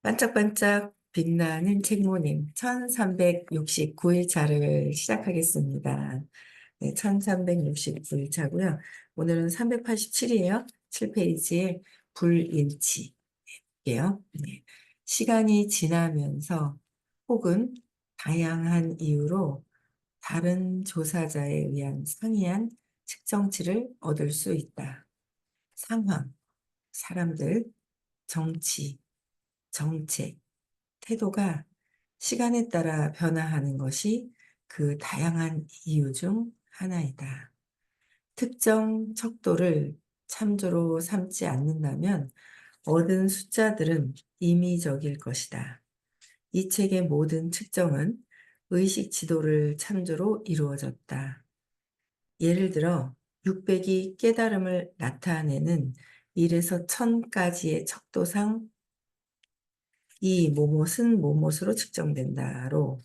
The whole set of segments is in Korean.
반짝반짝 빛나는 책모님 1369일차를 시작하겠습니다. 네, 1369일차고요. 오늘은 387이에요. 7페이지에 불일치예요. 네. 시간이 지나면서 혹은 다양한 이유로 다른 조사자에 의한 상이한 측정치를 얻을 수 있다. 상황, 사람들, 정치, 정책, 태도가 시간에 따라 변화하는 것이 그 다양한 이유 중 하나이다. 특정 척도를 참조로 삼지 않는다면 얻은 숫자들은 임의적일 것이다. 이 책의 모든 측정은 의식 지도를 참조로 이루어졌다. 예를 들어 600이 깨달음을 나타내는 1에서 1000까지의 척도상 이 모못은 모못으로 측정된다로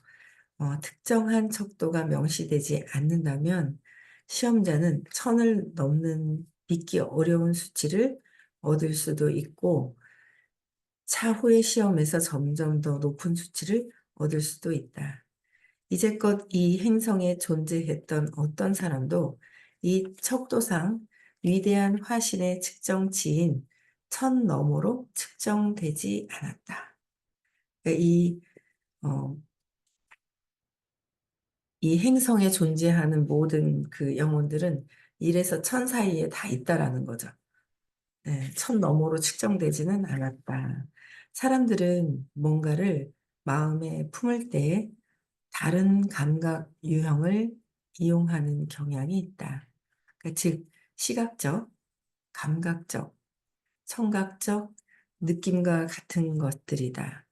특정한 척도가 명시되지 않는다면 시험자는 1000을 넘는 믿기 어려운 수치를 얻을 수도 있고 차후의 시험에서 점점 더 높은 수치를 얻을 수도 있다. 이제껏 이 행성에 존재했던 어떤 사람도 이 척도상 위대한 화신의 측정치인 1000 너머로 측정되지 않았다. 그러니까 어, 이 행성에 존재하는 모든 그 영혼들은 1에서 1000 사이에 다 있다라는 거죠. 네, 1000 너머로 측정되지는 않았다. 사람들은 뭔가를 마음에 품을 때 다른 감각 유형을 이용하는 경향이 있다. 그러니까 즉, 시각적, 감각적, 청각적, 느낌과 같은 것들이다.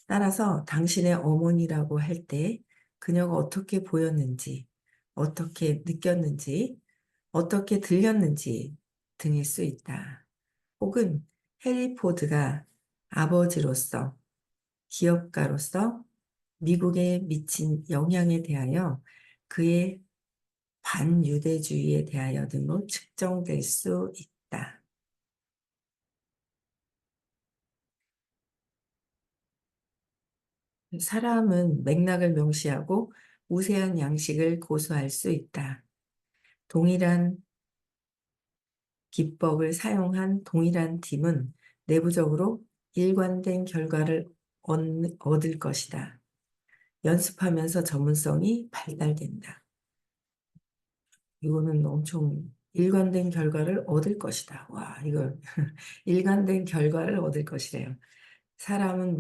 따라서 당신의 어머니라고 할 때 그녀가 어떻게 보였는지, 어떻게 느꼈는지, 어떻게 들렸는지 등일 수 있다. 혹은 해리 포드가 아버지로서, 기업가로서 미국에 미친 영향에 대하여 그의 반유대주의에 대하여 등으로 측정될 수 있다. 사람은 맥락을 명시하고 우세한 양식을 고수할 수 있다. 동일한 기법을 사용한 동일한 팀은 내부적으로 일관된 결과를 얻을 것이다. 연습하면서 전문성이 발달된다. 이거는 엄청 일관된 결과를 얻을 것이다. 와, 이거 일관된 결과를 얻을 것이래요. 사람은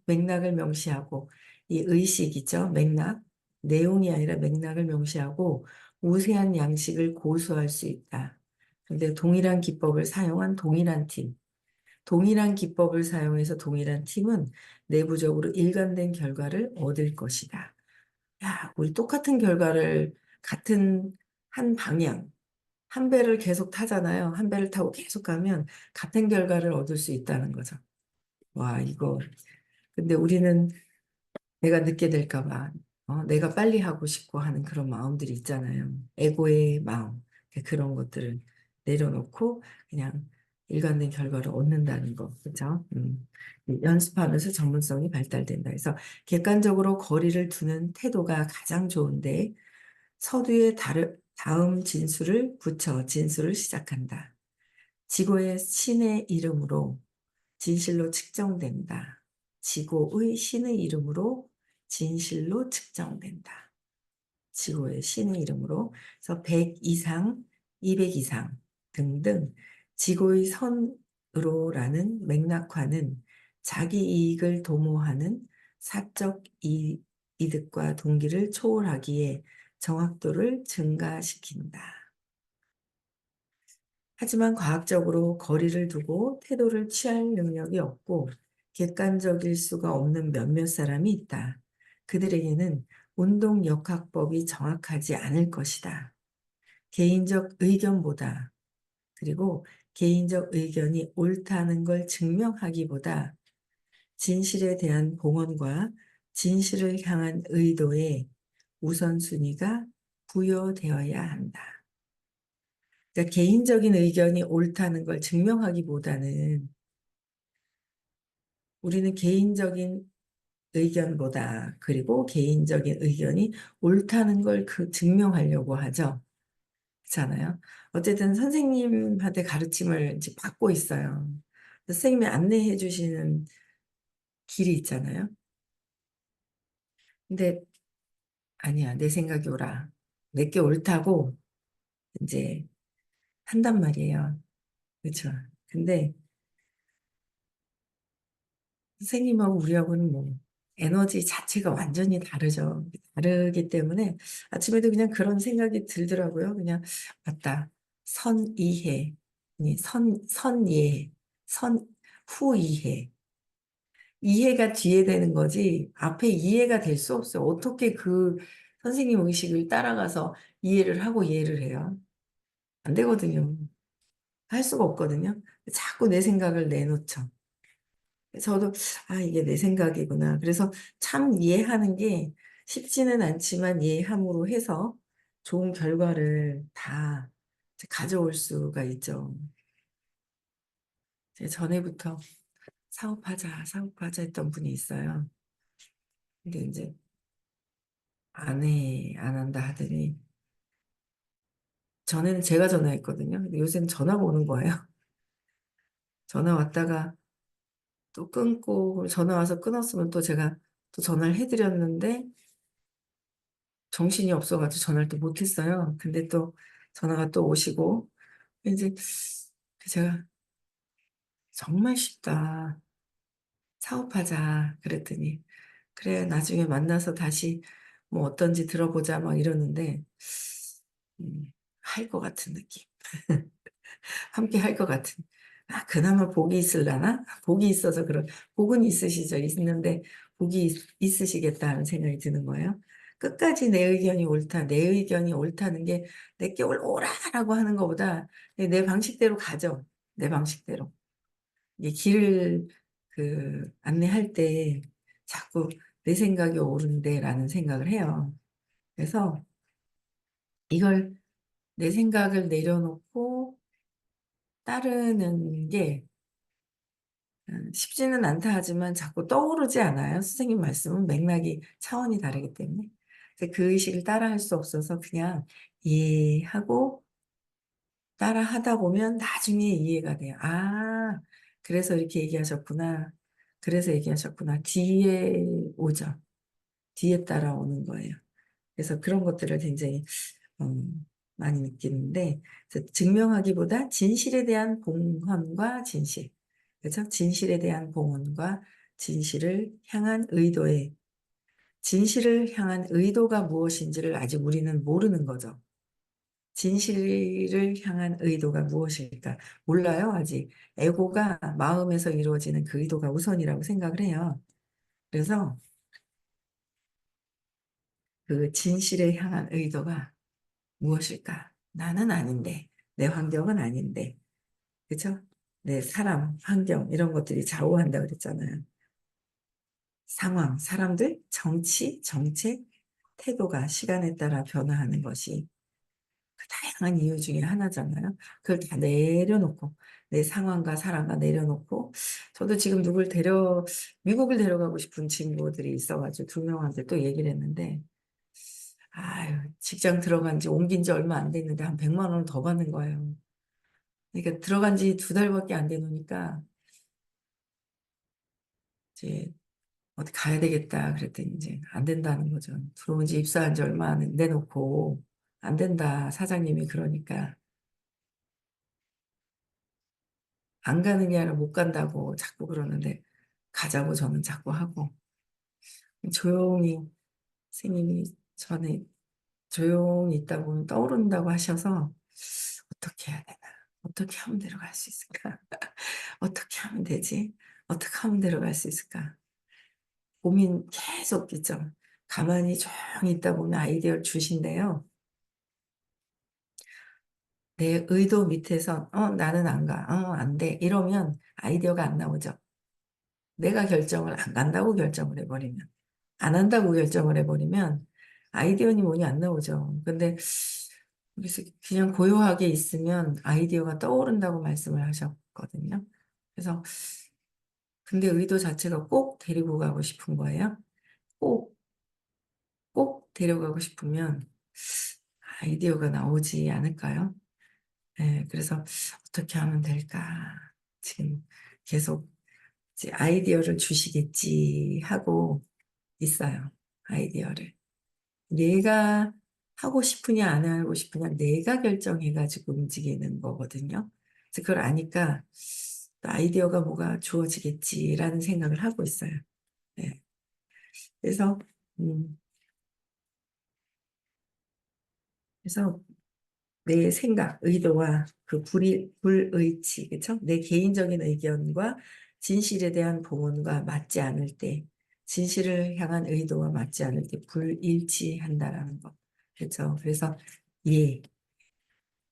맥락을 명시하고 이 의식이죠. 맥락. 내용이 아니라 맥락을 명시하고 우세한 양식을 고수할 수 있다. 근데 동일한 기법을 사용한 동일한 팀. 동일한 기법을 사용해서 동일한 팀은 내부적으로 일관된 결과를 얻을 것이다. 야, 우리 똑같은 결과를 같은 한 방향, 한 배를 계속 타잖아요. 한 배를 타고 계속 가면 같은 결과를 얻을 수 있다는 거죠. 와, 이거. 근데 우리는 내가 늦게 될까 봐, 내가 빨리 하고 싶고 하는 그런 마음들이 있잖아요. 에고의 마음. 그런 것들을 내려놓고 그냥 일관된 결과를 얻는다는 거. 그죠? 연습하면서 전문성이 발달된다. 그래서 객관적으로 거리를 두는 태도가 가장 좋은데 서두에 다음 진술을 붙여 진술을 시작한다. 지고의 신의 이름으로 진실로 측정된다. 지고의 신의 이름으로 진실로 측정된다. 지고의 신의 이름으로. 그래서 100 이상, 200 이상 등등 지고의 선으로라는 맥락화는 자기 이익을 도모하는 사적 이득과 동기를 초월하기에 정확도를 증가시킨다. 하지만 과학적으로 거리를 두고 태도를 취할 능력이 없고 객관적일 수가 없는 몇몇 사람이 있다. 그들에게는 운동 역학법이 정확하지 않을 것이다. 개인적 의견보다 그리고 개인적 의견이 옳다는 걸 증명하기보다 진실에 대한 봉헌과 진실을 향한 의도에 우선순위가 부여되어야 한다. 그러니까 개인적인 의견이 옳다는 걸 증명하기보다는 우리는 개인적인 의견보다 그리고 개인적인 의견이 옳다는 걸 증명하려고 하죠. 그렇잖아요. 어쨌든 선생님한테 가르침을 이제 받고 있어요. 선생님이 안내해 주시는 길이 있잖아요. 근데 아니야, 내 생각이 옳아. 내게 옳다고 이제 한단 말이에요. 그렇죠. 근데 선생님하고 우리하고는 뭐 에너지 자체가 완전히 다르죠. 다르기 때문에 아침에도 그냥 그런 생각이 들더라고요. 그냥 맞다. 선이해. 아니, 선예. 선, 후이해. 이해가 뒤에 되는 거지 앞에 이해가 될 수 없어요. 어떻게 그 선생님 의식을 따라가서 이해를 하고 이해를 해요? 안 되거든요. 할 수가 없거든요. 자꾸 내 생각을 내놓죠. 저도 이게 내 생각이구나. 그래서 참 이해하는 게 쉽지는 않지만 이해함으로 해서 좋은 결과를 다 이제 가져올 수가 있죠. 제 전에부터 사업하자 했던 분이 있어요. 근데 이제 안 한다 하더니 전에는 제가 전화했거든요. 근데 요새는 전화가 오는 거예요. 전화 왔다가 또 끊고 전화 와서 끊었으면 또 제가 또 전화를 해드렸는데 정신이 없어가지고 전화를 또 못했어요. 근데 또 전화가 또 오시고 이제 제가 정말 쉽다. 사업하자 그랬더니 그래 나중에 만나서 다시 뭐 어떤지 들어보자 막 이러는데 할 것 같은 느낌. 함께 할 것 같은. 그나마 복이 있을라나? 복이 있어서 복은 있으시죠. 있는데 복이 있으시겠다 하는 생각이 드는 거예요. 끝까지 내 의견이 옳다. 내 의견이 옳다는 게 내게 옳아라고 하는 것보다 내 방식대로 가죠. 내 방식대로. 이 길을 안내할 때 자꾸 내 생각이 옳은데라는 생각을 해요. 그래서 이걸 내 생각을 내려놓고 따르는 게 쉽지는 않다 하지만 자꾸 떠오르지 않아요. 선생님 말씀은 맥락이 차원이 다르기 때문에. 그래서 그 의식을 따라 할 수 없어서 그냥 이해하고 따라 하다 보면 나중에 이해가 돼요. 그래서 이렇게 얘기하셨구나. 그래서 얘기하셨구나. 뒤에 오죠. 뒤에 따라오는 거예요. 그래서 그런 것들을 굉장히 많이 느끼는데 그래서 증명하기보다 진실에 대한 공헌과 진실, 그렇죠? 진실에 대한 공헌과 진실을 향한 진실을 향한 의도가 무엇인지를 아직 우리는 모르는 거죠. 진실을 향한 의도가 무엇일까? 몰라요, 아직. 에고가 마음에서 이루어지는 그 의도가 우선이라고 생각을 해요. 그래서 그 진실을 향한 의도가 무엇일까? 나는 아닌데, 내 환경은 아닌데, 그죠? 내 사람, 환경, 이런 것들이 좌우한다 그랬잖아요. 상황, 사람들, 정치, 정책, 태도가 시간에 따라 변화하는 것이 그 다양한 이유 중에 하나잖아요. 그걸 다 내려놓고, 내 상황과 사람과 내려놓고, 저도 지금 미국을 데려가고 싶은 친구들이 있어가지고 두 명한테 또 얘기를 했는데, 직장 들어간 지 옮긴 지 얼마 안 됐는데 한 100만 원을 더 받는 거예요. 그러니까 들어간 지 2달밖에 안 되니까 이제 어디 가야 되겠다 그랬더니 이제 안 된다는 거죠. 들어온 지 입사한 지 얼마 안 돼놓고 안 된다 사장님이 그러니까 안 가는 게 아니라 못 간다고 자꾸 그러는데 가자고 저는 자꾸 하고 조용히 선생님이 전에 조용히 있다 보면 떠오른다고 하셔서 어떻게 해야 되나 어떻게 하면 데려갈 수 있을까 어떻게 하면 되지 어떻게 하면 데려갈 수 있을까 고민 계속 있죠. 가만히 조용히 있다 보면 아이디어를 주신대요. 내 의도 밑에서 나는 안 가. 안 돼. 이러면 아이디어가 안 나오죠. 내가 결정을 안 간다고 결정을 해버리면 안 한다고 결정을 해버리면 아이디어니 뭐니 안 나오죠. 근데 그래서 그냥 고요하게 있으면 아이디어가 떠오른다고 말씀을 하셨거든요. 그래서 근데 의도 자체가 꼭 데리고 가고 싶은 거예요. 꼭, 꼭 데려가고 싶으면 아이디어가 나오지 않을까요? 네, 그래서 어떻게 하면 될까? 지금 계속 이제 아이디어를 주시겠지 하고 있어요. 아이디어를. 내가 하고 싶으냐 안 하고 싶으냐 내가 결정해가지고 움직이는 거거든요. 그래서 그걸 아니까 또 아이디어가 뭐가 주어지겠지라는 생각을 하고 있어요. 네. 그래서 음, 그래서 내 생각, 의도와 그 불일치, 그쵸? 내 개인적인 의견과 진실에 대한 봉헌과 맞지 않을 때, 진실을 향한 의도와 맞지 않을 때 불일치한다라는 거. 그렇죠? 그래서 예,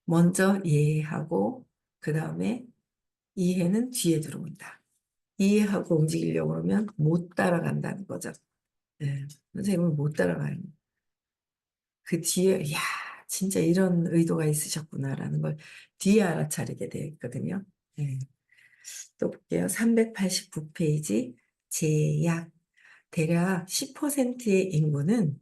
먼저 예하고 그 다음에 이해는 뒤에 들어온다. 이해하고 움직이려고 그러면 못 따라간다는 거죠. 네, 선생님은 못 따라가요. 그 뒤에, 야, 진짜 이런 의도가 있으셨구나라는 걸 뒤에 알아차리게 되거든요. 네. 또 볼게요. 389페이지, 제약. 대략 10%의 인구는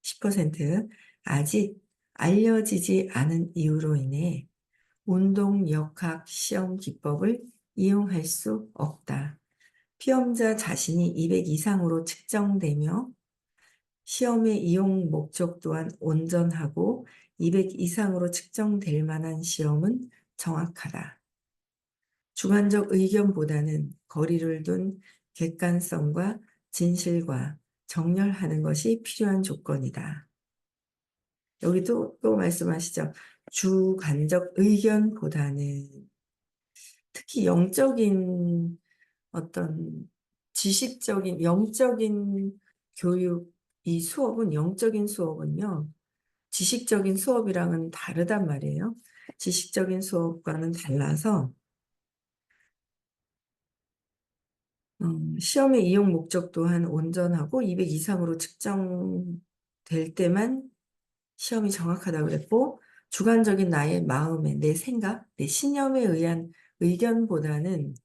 10% 아직 알려지지 않은 이유로 인해 운동 역학 시험 기법을 이용할 수 없다. 피험자 자신이 200 이상으로 측정되며 시험의 이용 목적 또한 온전하고 200 이상으로 측정될 만한 시험은 정확하다. 주관적 의견보다는 거리를 둔 객관성과 진실과 정렬하는 것이 필요한 조건이다. 여기도 또 말씀하시죠. 주관적 의견보다는 특히 영적인 어떤 지식적인 영적인 교육, 이 수업은 영적인 수업은요. 지식적인 수업이랑은 다르단 말이에요. 지식적인 수업과는 달라서 시험의 이용 목적 또한 온전하고 200 이상으로 측정될 때만 시험이 정확하다고 그랬고 주관적인 나의 마음에 내 생각, 내 신념에 의한 의견보다는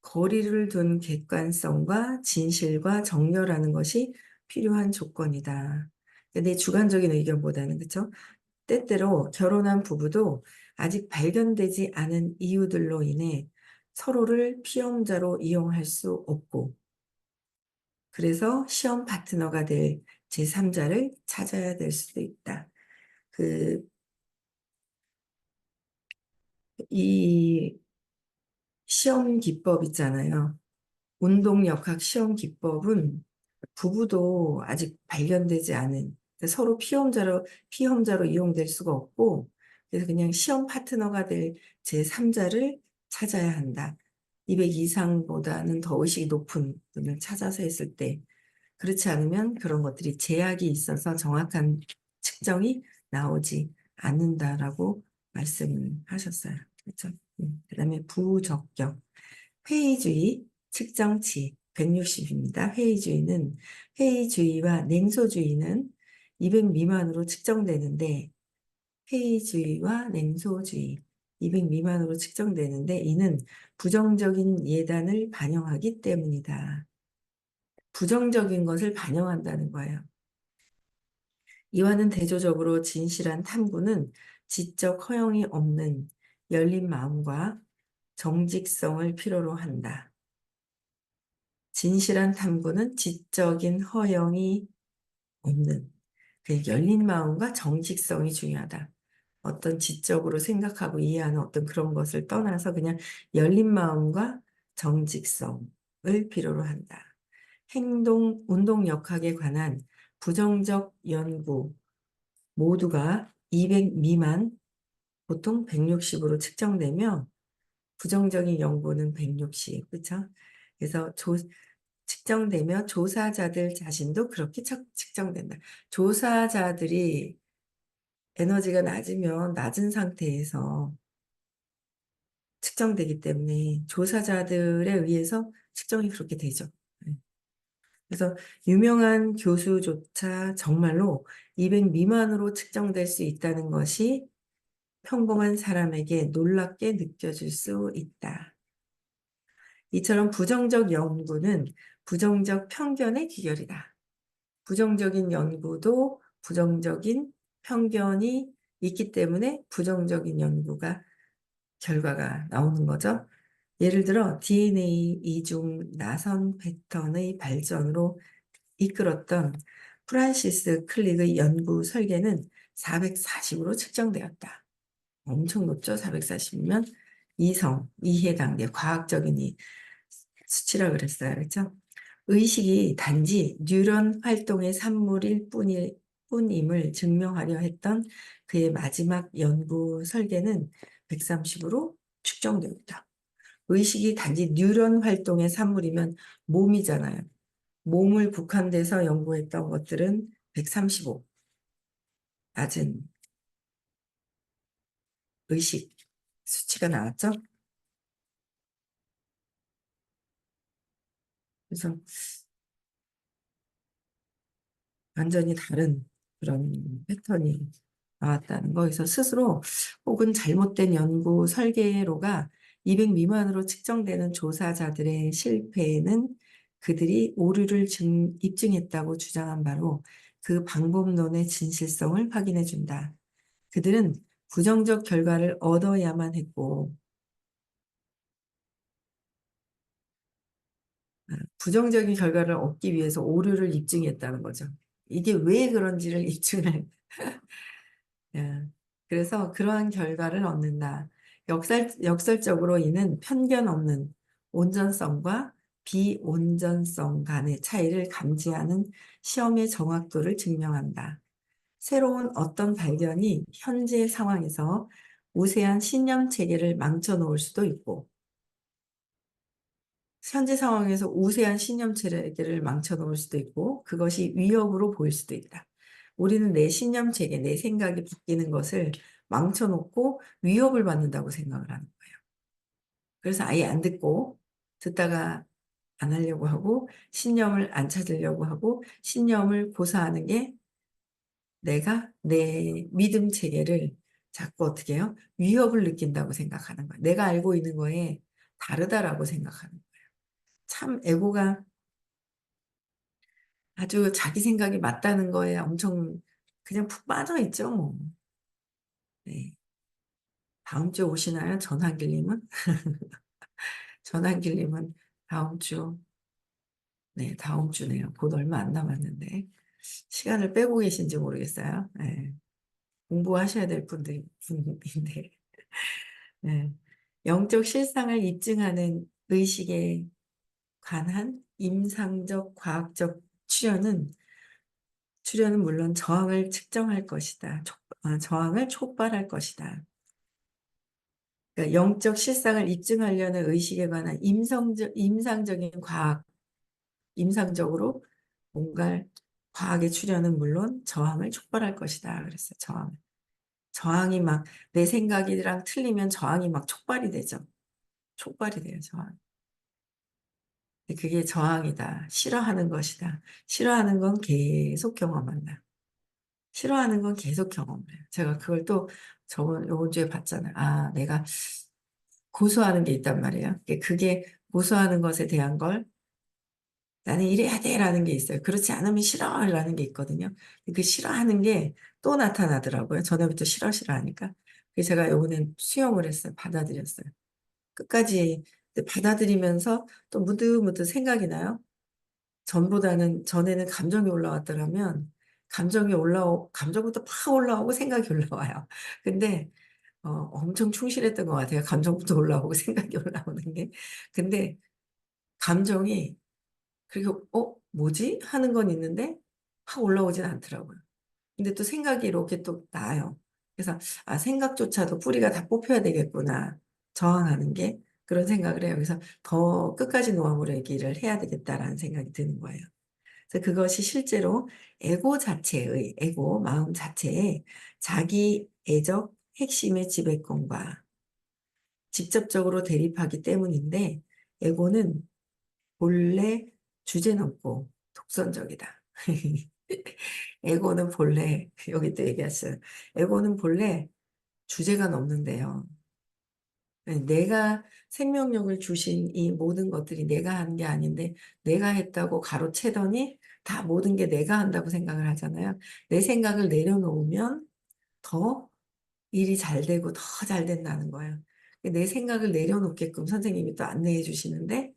거리를 둔 객관성과 진실과 정렬하는 것이 필요한 조건이다. 내 주관적인 의견보다는 그렇죠? 때때로 결혼한 부부도 아직 발견되지 않은 이유들로 인해 서로를 피험자로 이용할 수 없고 그래서 시험 파트너가 될 제3자를 찾아야 될 수도 있다. 그, 이 시험 기법 있잖아요. 운동역학 시험 기법은 부부도 아직 발견되지 않은 그러니까 서로 피험자로 이용될 수가 없고 그래서 그냥 시험 파트너가 될 제3자를 찾아야 한다. 200 이상보다는 더 의식이 높은 분을 찾아서 했을 때 그렇지 않으면 그런 것들이 제약이 있어서 정확한 측정이 나오지 않는다라고 말씀을 하셨어요. 그렇죠? 그다음에 부적격. 회의주의, 측정치 160입니다. 회의주의와 냉소주의는 200 미만으로 측정되는데 회의주의와 냉소주의 200 미만으로 측정되는데 이는 부정적인 예단을 반영하기 때문이다. 부정적인 것을 반영한다는 거예요. 이와는 대조적으로 진실한 탐구는 지적 허용이 없는 열린 마음과 정직성을 필요로 한다. 진실한 탐구는 지적인 허용이 없는 그 열린 마음과 정직성이 중요하다. 어떤 지적으로 생각하고 이해하는 어떤 그런 것을 떠나서 그냥 열린 마음과 정직성을 필요로 한다. 운동 역학에 관한 부정적 연구 모두가 200 미만, 보통 160으로 측정되며 부정적인 연구는 160, 그렇죠? 그래서 측정되며 조사자들 자신도 그렇게 측정된다. 조사자들이 에너지가 낮으면 낮은 상태에서 측정되기 때문에 조사자들에 의해서 측정이 그렇게 되죠. 네. 그래서 유명한 교수조차 정말로 200 미만으로 측정될 수 있다는 것이 평범한 사람에게 놀랍게 느껴질 수 있다. 이처럼 부정적 연구는 부정적 편견의 귀결이다. 부정적인 연구도 부정적인 편견이 있기 때문에 부정적인 연구가 결과가 나오는 거죠. 예를 들어 DNA 이중 나선 패턴의 발전으로 이끌었던 프란시스 클릭의 연구 설계는 440으로 측정되었다. 엄청 높죠? 440이면 이성, 이해 단계, 과학적인 이 수치라 그랬어요. 그렇죠? 의식이 단지 뉴런 활동의 산물일 뿐임을 증명하려 했던 그의 마지막 연구 설계는 130으로 측정되었다. 의식이 단지 뉴런 활동의 산물이면 몸이잖아요. 몸을 국한돼서 연구했던 것들은 135, 낮은 의식 수치가 나왔죠. 그래서 완전히 다른 그런 패턴이 나왔다는 거에서 스스로 혹은 잘못된 연구 설계로가 200 미만으로 측정되는 조사자들의 실패에는 그들이 오류를 입증했다고 주장한 바로 그 방법론의 진실성을 확인해 준다. 그들은 부정적 결과를 얻어야만 했고 부정적인 결과를 얻기 위해서 오류를 입증했다는 거죠. 이게 왜 그런지를 입증할 예. 그래서 그러한 결과를 얻는다. 역설적으로 이는 편견 없는 온전성과 비온전성 간의 차이를 감지하는 시험의 정확도를 증명한다. 새로운 어떤 발견이 현재 상황에서 우세한 신념 체계를 망쳐 놓을 수도 있고, 현재 상황에서 우세한 신념 체계를 망쳐 놓을 수도 있고, 그것이 위협으로 보일 수도 있다. 우리는 내 신념 체계, 내 생각이 바뀌는 것을 망쳐놓고 위협을 받는다고 생각을 하는 거예요. 그래서 아예 안 듣고 듣다가 안 하려고 하고 신념을 안 찾으려고 하고 신념을 고사하는 게 내가 내 믿음 체계를 자꾸 어떻게 해요? 위협을 느낀다고 생각하는 거예요. 내가 알고 있는 거에 다르다라고 생각하는 거예요. 참 에고가 아주 자기 생각이 맞다는 거에 엄청 그냥 푹 빠져 있죠, 뭐. 네. 다음 주에 오시나요? 전한길님은? 전한길님은 다음 주, 네, 다음 주네요. 곧 얼마 안 남았는데. 시간을 빼고 계신지 모르겠어요. 네. 공부하셔야 될 분인데. 네. 영적 실상을 입증하는 의식에 관한 임상적 과학적 출현은 물론 저항을 측정할 것이다. 저항을 촉발할 것이다. 그러니까 영적 실상을 입증하려는 의식에 관한 임상적인 과학, 임상적으로 뭔가 과학의 출현은 물론 저항을 촉발할 것이다. 그랬어요. 저항이 막 내 생각이랑 틀리면 저항이 막 촉발이 되죠. 촉발이 돼요. 저항. 그게 저항이다. 싫어하는 것이다. 싫어하는 건 계속 경험한다. 싫어하는 건 계속 경험을 해요. 제가 그걸 또 요번 주에 봤잖아요. 아, 내가 고소하는 게 있단 말이에요. 그게 고소하는 것에 대한 걸 나는 이래야 돼라는 게 있어요. 그렇지 않으면 싫어라는 게 있거든요. 그 싫어하는 게 또 나타나더라고요. 전에부터 싫어하니까. 그래서 제가 요번엔 수용을 했어요. 받아들였어요. 끝까지 받아들이면서 또 문득문득 생각이 나요. 전에는 감정이 올라왔더라면 감정부터 팍 올라오고 생각이 올라와요. 근데 엄청 충실했던 것 같아요. 감정부터 올라오고 생각이 올라오는 게. 근데 감정이 그리고 뭐지? 하는 건 있는데 확 올라오진 않더라고요. 근데 또 생각이 이렇게 또 나요. 그래서 아, 생각조차도 뿌리가 다 뽑혀야 되겠구나. 저항하는 게 그런 생각을 해요. 그래서 더 끝까지 놓아보려 얘기를 해야 되겠다라는 생각이 드는 거예요. 그래서 그것이 실제로 에고 마음 자체의 자기 애적 핵심의 지배권과 직접적으로 대립하기 때문인데 에고는 본래 주제 넘고 독선적이다. 에고는 본래 여기 또 얘기했어요. 에고는 본래 주제가 넘는데요. 네, 내가 생명력을 주신 이 모든 것들이 내가 한 게 아닌데 내가 했다고 가로채더니 다 모든 게 내가 한다고 생각을 하잖아요. 내 생각을 내려놓으면 더 일이 잘 되고 더 잘 된다는 거예요. 내 생각을 내려놓게끔 선생님이 또 안내해 주시는데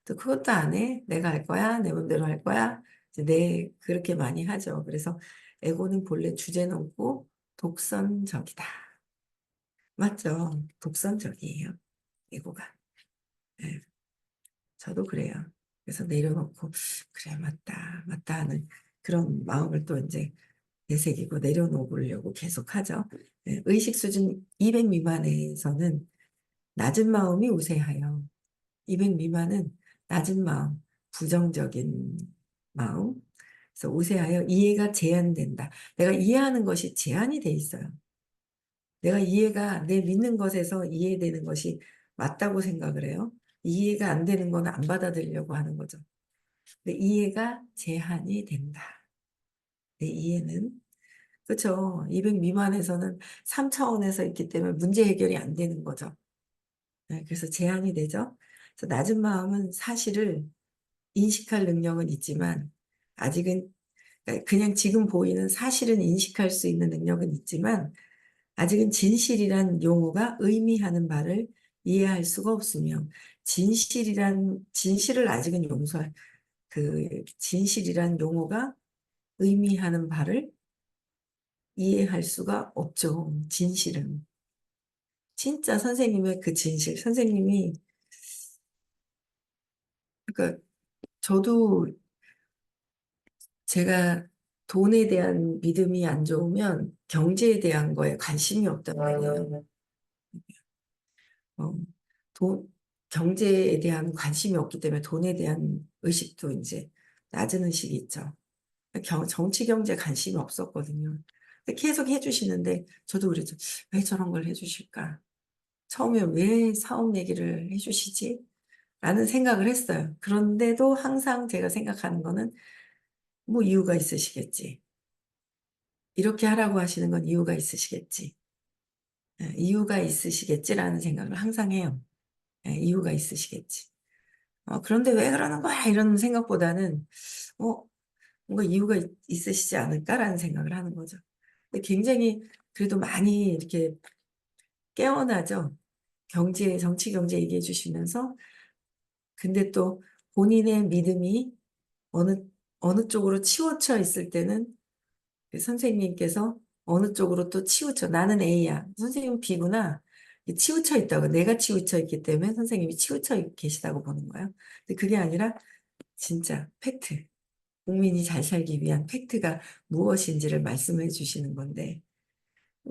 또 그것도 안 해. 내가 할 거야. 내 맘대로 할 거야. 이제 그렇게 많이 하죠. 그래서 에고는 본래 주제는 없고 독선적이다. 맞죠? 독선적이에요. 에고가. 네, 저도 그래요. 그래서 내려놓고 그래 맞다 맞다 하는 그런 마음을 또 이제 되새기고 내려놓으려고 계속 하죠. 네, 의식 수준 200 미만에서는 낮은 마음이 우세하여 200 미만은 낮은 마음, 부정적인 마음, 그래서 우세하여 이해가 제한된다. 내가 이해하는 것이 제한이 돼 있어요. 내가 이해가 내 믿는 것에서 이해되는 것이 맞다고 생각을 해요. 이해가 안 되는 건 안 받아들이려고 하는 거죠. 근데 이해가 제한이 된다. 내 이해는 그렇죠. 200 미만에서는 3차원에서 있기 때문에 문제 해결이 안 되는 거죠. 네, 그래서 제한이 되죠. 그래서 낮은 마음은 사실을 인식할 능력은 있지만 아직은 그러니까 그냥 지금 보이는 사실은 인식할 수 있는 능력은 있지만 아직은 진실이란 용어가 의미하는 바를 이해할 수가 없으며 진실을 아직은 용서할 진실이란 용어가 의미하는 바를 이해할 수가 없죠. 진실은. 진짜 선생님의 그 진실, 선생님이, 그러니까 저도 제가 돈에 대한 믿음이 안 좋으면 경제에 대한 거에 관심이 없단 말이에요. 어, 돈, 경제에 대한 관심이 없기 때문에 돈에 대한 의식도 이제 낮은 의식이 있죠. 정치 경제 관심이 없었거든요. 근데 계속 해주시는데 저도 그랬죠. 왜 저런 걸 해주실까? 처음에 왜 사업 얘기를 해주시지? 라는 생각을 했어요. 그런데도 항상 제가 생각하는 거는 뭐 이유가 있으시겠지. 이렇게 하라고 하시는 건 이유가 있으시겠지. 이유가 있으시겠지라는 생각을 항상 해요. 이유가 있으시겠지. 그런데 왜 그러는 거야? 이런 생각보다는, 어, 뭔가 이유가 있으시지 않을까라는 생각을 하는 거죠. 근데 굉장히 그래도 많이 이렇게 깨어나죠. 정치 경제 얘기해 주시면서. 근데 또 본인의 믿음이 어느, 어느 쪽으로 치우쳐 있을 때는 그 선생님께서 어느 쪽으로 또 치우쳐. 나는 A야. 선생님은 B구나. 치우쳐 있다고. 내가 치우쳐 있기 때문에 선생님이 치우쳐 계시다고 보는 거예요. 근데 그게 아니라 진짜 팩트. 국민이 잘 살기 위한 팩트가 무엇인지를 말씀해 주시는 건데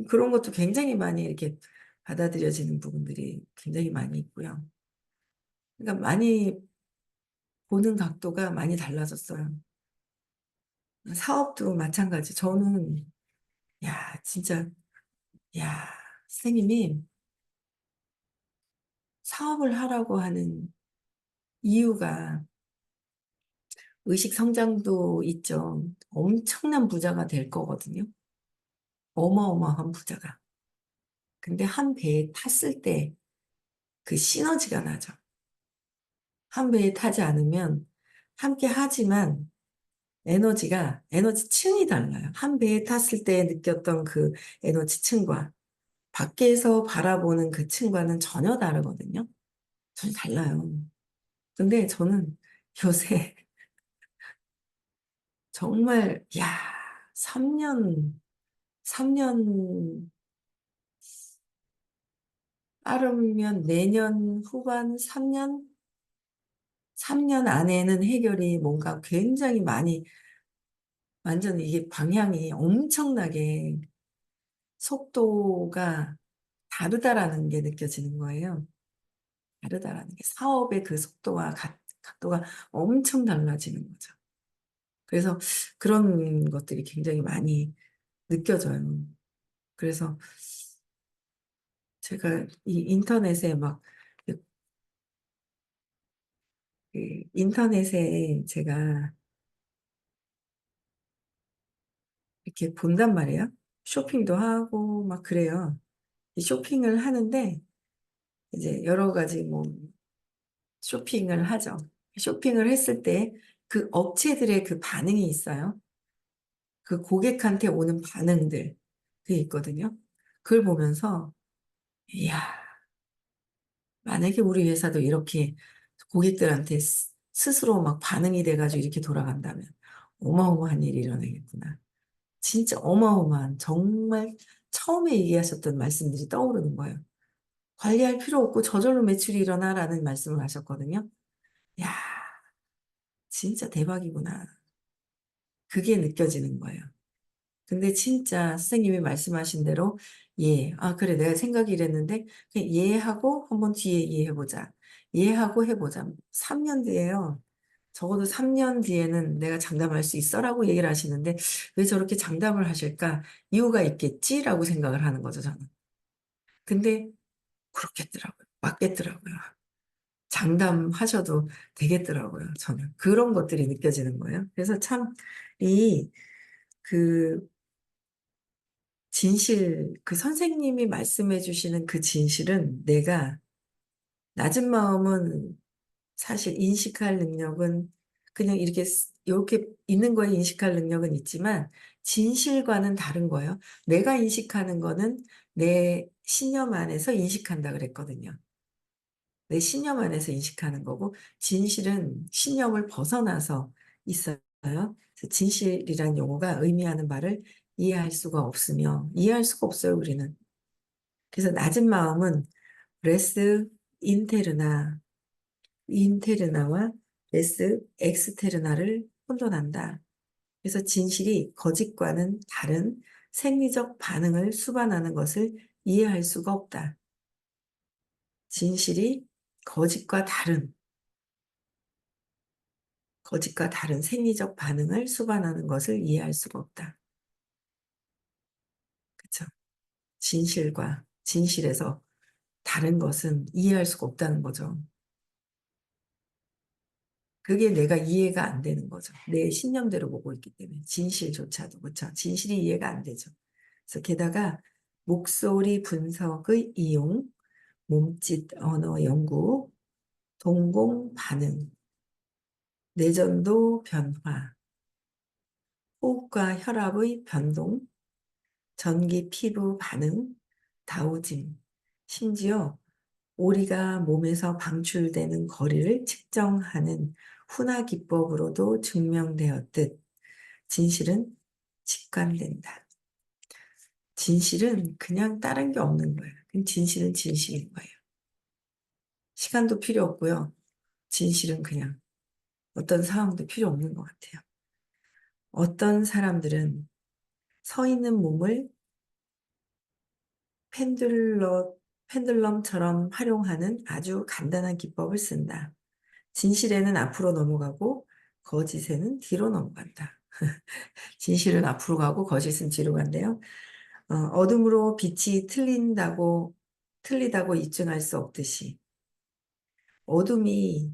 그런 것도 굉장히 많이 이렇게 받아들여지는 부분들이 굉장히 많이 있고요. 그러니까 많이 보는 각도가 많이 달라졌어요. 사업도 마찬가지. 저는 야 진짜 야 선생님이 사업을 하라고 하는 이유가 의식 성장도 있죠. 엄청난 부자가 될 거거든요. 어마어마한 부자가. 근데 한 배에 탔을 때 그 시너지가 나죠. 한 배에 타지 않으면 함께 하지만 에너지층이 달라요. 한 배에 탔을 때 느꼈던 그 에너지층과 밖에서 바라보는 그 층과는 전혀 다르거든요. 전혀 달라요. 근데 저는 요새 정말, 야, 3년 빠르면 내년 후반 3년 안에는 해결이 뭔가 굉장히 많이, 완전 이게 방향이 엄청나게 속도가 다르다라는 게 느껴지는 거예요. 다르다라는 게 사업의 그 속도와 각도가 엄청 달라지는 거죠. 그래서 그런 것들이 굉장히 많이 느껴져요. 그래서 제가 이 인터넷에 막, 인터넷에 제가 이렇게 본단 말이에요. 쇼핑도 하고 막 그래요. 이 쇼핑을 하는데 이제 여러 가지 뭐 쇼핑을 하죠. 쇼핑을 했을 때 그 업체들의 그 반응이 있어요. 그 고객한테 오는 반응들, 그게 있거든요. 그걸 보면서, 이야, 만약에 우리 회사도 이렇게 고객들한테 스스로 막 반응이 돼가지고 이렇게 돌아간다면 어마어마한 일이 일어나겠구나. 진짜 어마어마한, 정말 처음에 얘기하셨던 말씀들이 떠오르는 거예요. 관리할 필요 없고 저절로 매출이 일어나라는 말씀을 하셨거든요. 야, 진짜 대박이구나. 그게 느껴지는 거예요. 근데 진짜 선생님이 말씀하신 대로 아, 그래, 내가 생각이 이랬는데 그냥 이해하고 한번 뒤에 이해해보자. 이해하고 해보자. 3년 뒤에요. 적어도 3년 뒤에는 내가 장담할 수 있어라고 얘기를 하시는데 왜 저렇게 장담을 하실까? 이유가 있겠지라고 생각을 하는 거죠, 저는. 근데 그렇겠더라고요. 맞겠더라고요. 장담하셔도 되겠더라고요, 저는. 그런 것들이 느껴지는 거예요. 그래서 참, 이, 그, 진실, 그 선생님이 말씀해 주시는 그 진실은 내가 낮은 마음은 사실 인식할 능력은 그냥 이렇게 있는 거에 인식할 능력은 있지만 진실과는 다른 거예요. 내가 인식하는 거는 내 신념 안에서 인식한다 그랬거든요. 내 신념 안에서 인식하는 거고 진실은 신념을 벗어나서 있어요. 그래서 진실이란 용어가 의미하는 바를 이해할 수가 없으며 이해할 수가 없어요, 우리는. 그래서 낮은 마음은 레스 인테르나, 인테르나와 레스 엑스테르나를 혼돈한다. 그래서 진실이 거짓과는 다른 생리적 반응을 수반하는 것을 이해할 수가 없다. 진실이 거짓과 다른, 거짓과 다른 생리적 반응을 수반하는 것을 이해할 수가 없다. 그쵸? 진실에서 다른 것은 이해할 수가 없다는 거죠. 그게 내가 이해가 안 되는 거죠. 내 신념대로 보고 있기 때문에. 진실조차도. 그렇죠. 진실이 이해가 안 되죠. 그래서 게다가 목소리 분석의 이용, 몸짓 언어 연구, 동공 반응, 내전도 변화, 호흡과 혈압의 변동, 전기 피부 반응, 다우짐, 심지어 오리가 몸에서 방출되는 거리를 측정하는 훈화 기법으로도 증명되었듯 진실은 직관된다. 진실은 그냥 다른 게 없는 거예요. 그냥 진실은 진실인 거예요. 시간도 필요 없고요. 진실은 그냥 어떤 상황도 필요 없는 것 같아요. 어떤 사람들은 서 있는 몸을 펜들럼처럼 활용하는 아주 간단한 기법을 쓴다. 진실에는 앞으로 넘어가고 거짓에는 뒤로 넘어간다. 진실은 앞으로 가고 거짓은 뒤로 간대요. 어둠으로 빛이 틀리다고 입증할 수 없듯이 어둠이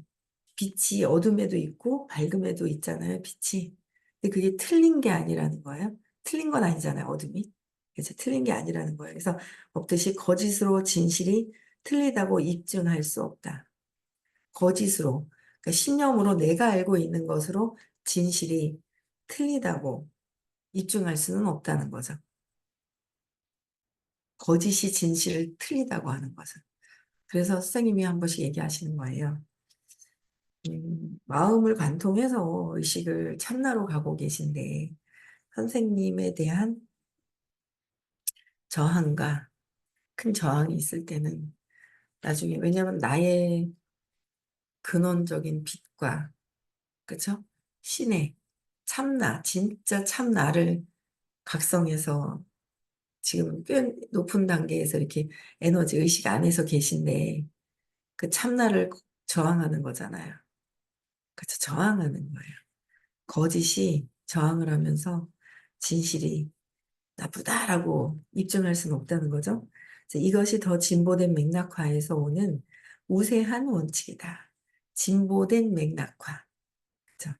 빛이 어둠에도 있고 밝음에도 있잖아요, 빛이. 근데 그게 틀린 게 아니라는 거예요. 틀린 건 아니잖아요, 어둠이. 그래서 틀린 게 아니라는 거예요. 그래서 없듯이 거짓으로 진실이 틀리다고 입증할 수 없다. 거짓으로, 그러니까 신념으로 내가 알고 있는 것으로 진실이 틀리다고 입증할 수는 없다는 거죠. 거짓이 진실을 틀리다고 하는 것은. 그래서 선생님이 한 번씩 얘기하시는 거예요. 마음을 관통해서 의식을 참나로 가고 계신데 선생님에 대한 저항과 큰 저항이 있을 때는 나중에 왜냐하면 나의 근원적인 빛과 그쵸? 신의 참나, 진짜 참나를 각성해서 지금 꽤 높은 단계에서 이렇게 에너지 의식 안에서 계신데 그 참나를 저항하는 거잖아요. 그쵸? 저항하는 거예요. 거짓이 저항을 하면서 진실이 나쁘다라고 입증할 수는 없다는 거죠. 그래서 이것이 더 진보된 맥락화에서 오는 우세한 원칙이다. 진보된 맥락화. 그죠?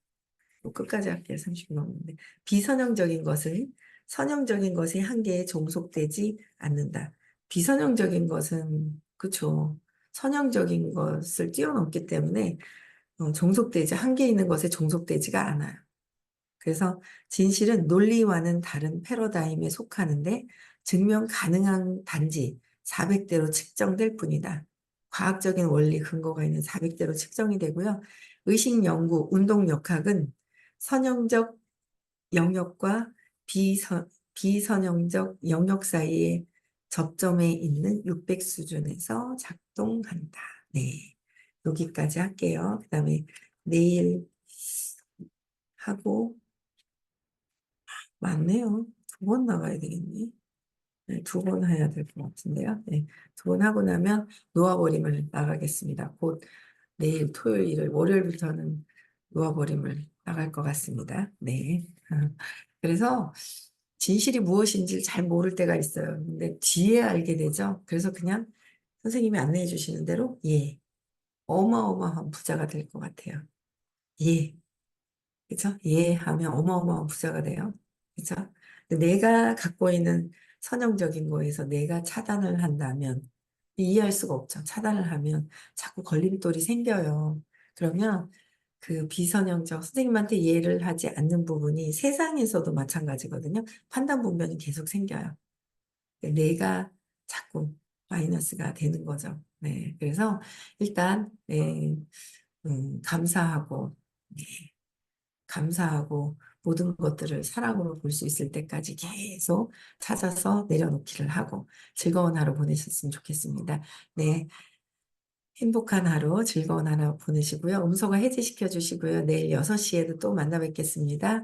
뭐 끝까지 할게요. 30분 넘는데. 비선형적인 것은 선형적인 것의 한계에 종속되지 않는다. 비선형적인 것은, 그쵸. 선형적인 것을 뛰어넘기 때문에 종속되지, 한계 있는 것에 종속되지가 않아요. 그래서 진실은 논리와는 다른 패러다임에 속하는데 증명 가능한 단지 400대로 측정될 뿐이다. 과학적인 원리 근거가 있는 400대로 측정이 되고요. 의식 연구, 운동 역학은 선형적 영역과 비선형적 영역 사이의 접점에 있는 600 수준에서 작동한다. 네, 여기까지 할게요. 그 다음에 내일 하고 맞네요. 2번 나가야 되겠네. 네, 2번 해야 될 것 같은데요. 네, 2번 하고 나면 놓아버림을 나가겠습니다. 곧 내일 토요일, 월요일부터는 놓아버림을 나갈 것 같습니다. 네. 그래서 진실이 무엇인지 잘 모를 때가 있어요. 근데 뒤에 알게 되죠. 그래서 그냥 선생님이 안내해 주시는 대로 예, 어마어마한 부자가 될 것 같아요. 예. 그쵸? 이해하면 어마어마한 부자가 돼요. 그쵸? 근데 내가 갖고 있는 선형적인 거에서 내가 차단을 한다면 이해할 수가 없죠. 차단을 하면 자꾸 걸림돌이 생겨요. 그러면 그 비선형적 선생님한테 이해를 하지 않는 부분이 세상에서도 마찬가지거든요. 판단 분변이 계속 생겨요. 내가 자꾸 마이너스가 되는 거죠. 네. 그래서 일단 네, 감사하고 네, 감사하고 모든 것들을 사랑으로 볼 수 있을 때까지 계속 찾아서 내려놓기를 하고 즐거운 하루 보내셨으면 좋겠습니다. 네, 행복한 하루, 즐거운 하루 보내시고요. 음소거 해제시켜 주시고요. 내일 6시에도 또 만나 뵙겠습니다.